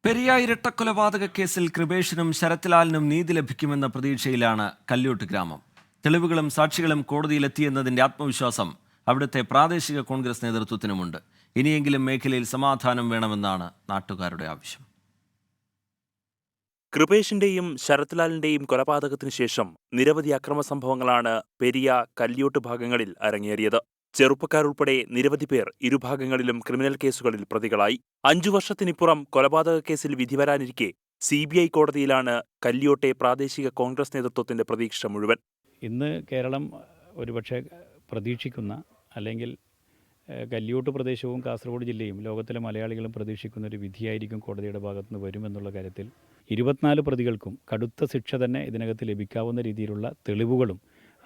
പെരിയ ഇരട്ടക്കൊലപാതക കേസിൽ കൃപേഷിനും ശരത്ലാലിനും നീതി ലഭിക്കുമെന്ന പ്രതീക്ഷയിലാണ് കല്യോട്ട് ഗ്രാമം. തെളിവുകളും സാക്ഷികളും കോടതിയിലെത്തിയെന്നതിന്റെ ആത്മവിശ്വാസം അവിടുത്തെ പ്രാദേശിക കോൺഗ്രസ് നേതൃത്വത്തിനുമുണ്ട്. ഇനിയെങ്കിലും മേഖലയിൽ സമാധാനം വേണമെന്നാണ് നാട്ടുകാരുടെ ആവശ്യം. കൃപേഷിന്റെയും ശരത്ലാലിന്റെയും കൊലപാതകത്തിനു ശേഷം നിരവധി അക്രമ സംഭവങ്ങളാണ് പെരിയ, കല്യോട്ട് ഭാഗങ്ങളിൽ അരങ്ങേറിയത്. ചെറുപ്പക്കാരുൾപ്പെടെ നിരവധി പേർ ഇരുഭാഗങ്ങളിലും ക്രിമിനൽ കേസുകളിൽ പ്രതികളായി. 5 വർഷത്തിനിപ്പുറം കൊലപാതക കേസിൽ വിധി വരാനിരിക്കെ CBI കോടതിയിലാണ് കല്യോട്ടെ പ്രാദേശിക കോൺഗ്രസ് നേതൃത്വത്തിന്റെ പ്രതീക്ഷ മുഴുവൻ. ഇന്ന് കേരളം ഒരുപക്ഷെ പ്രതീക്ഷിക്കുന്ന, അല്ലെങ്കിൽ കല്യോട്ട് പ്രദേശവും കാസർഗോഡ് ജില്ലയും ലോകത്തിലെ മലയാളികളും പ്രതീക്ഷിക്കുന്ന ഒരു വിധിയായിരിക്കും കോടതിയുടെ ഭാഗത്തുനിന്ന് വരുമെന്നുള്ള കാര്യത്തിൽ 24 പ്രതികൾക്കും കടുത്ത ശിക്ഷ തന്നെ ഇതിനകത്ത് ലഭിക്കാവുന്ന രീതിയിലുള്ള തെളിവുകളും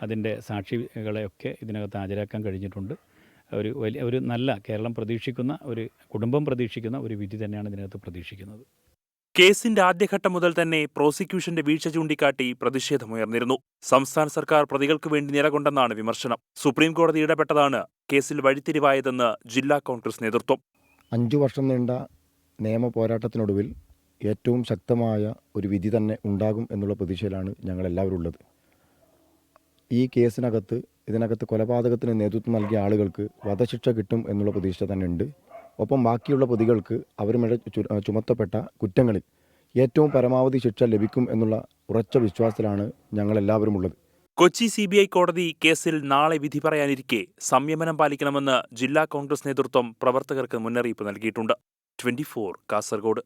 അതിൻ്റെ സാക്ഷികളെയൊക്കെ ഇതിനകത്ത് ഹാജരാക്കാൻ കഴിഞ്ഞിട്ടുണ്ട്. ഒരു നല്ല കേരളം പ്രതീക്ഷിക്കുന്ന, ഒരു കുടുംബം പ്രതീക്ഷിക്കുന്ന ഒരു വിധി തന്നെയാണ് ഇതിനകത്ത് പ്രതീക്ഷിക്കുന്നത്. കേസിന്റെ ആദ്യഘട്ടം മുതൽ തന്നെ പ്രോസിക്യൂഷന്റെ വീഴ്ച ചൂണ്ടിക്കാട്ടി പ്രതിഷേധമുയർന്നിരുന്നു. സംസ്ഥാന സർക്കാർ പ്രതികൾക്ക് വേണ്ടി നിലകൊണ്ടെന്നാണ് വിമർശനം. സുപ്രീം കോടതി ഇടപെട്ടതാണ് കേസിൽ വഴിത്തിരിവായതെന്ന് ജില്ലാ കോൺഗ്രസ് നേതൃത്വം. 5 വർഷം നീണ്ട നിയമ പോരാട്ടത്തിനൊടുവിൽ ഏറ്റവും ശക്തമായ ഒരു വിധി തന്നെ ഉണ്ടാകും എന്നുള്ള പ്രതീക്ഷയിലാണ് ഞങ്ങളെല്ലാവരും ഉള്ളത്. ഈ കേസിനകത്ത് ഇതിനകത്ത് കൊലപാതകത്തിന് നേതൃത്വം നൽകിയ ആളുകൾക്ക് വധശിക്ഷ കിട്ടും എന്നുള്ള പ്രതീക്ഷ തന്നെ ഉണ്ട്. ഒപ്പം ബാക്കിയുള്ള പ്രതികൾക്ക് അവരുമേൽ ചുമത്തപ്പെട്ട കുറ്റങ്ങളിൽ ഏറ്റവും പരമാവധി ശിക്ഷ ലഭിക്കും എന്നുള്ള ഉറച്ച വിശ്വാസത്തിലാണ് ഞങ്ങളെല്ലാവരും ഉള്ളത്. കൊച്ചി CBI കോടതി കേസിൽ നാളെ വിധി പറയാനിരിക്കെ സംയമനം പാലിക്കണമെന്ന് ജില്ലാ കോൺഗ്രസ് നേതൃത്വം പ്രവർത്തകർക്ക് മുന്നറിയിപ്പ് നൽകിയിട്ടുണ്ട്. 24 കാസർഗോഡ്.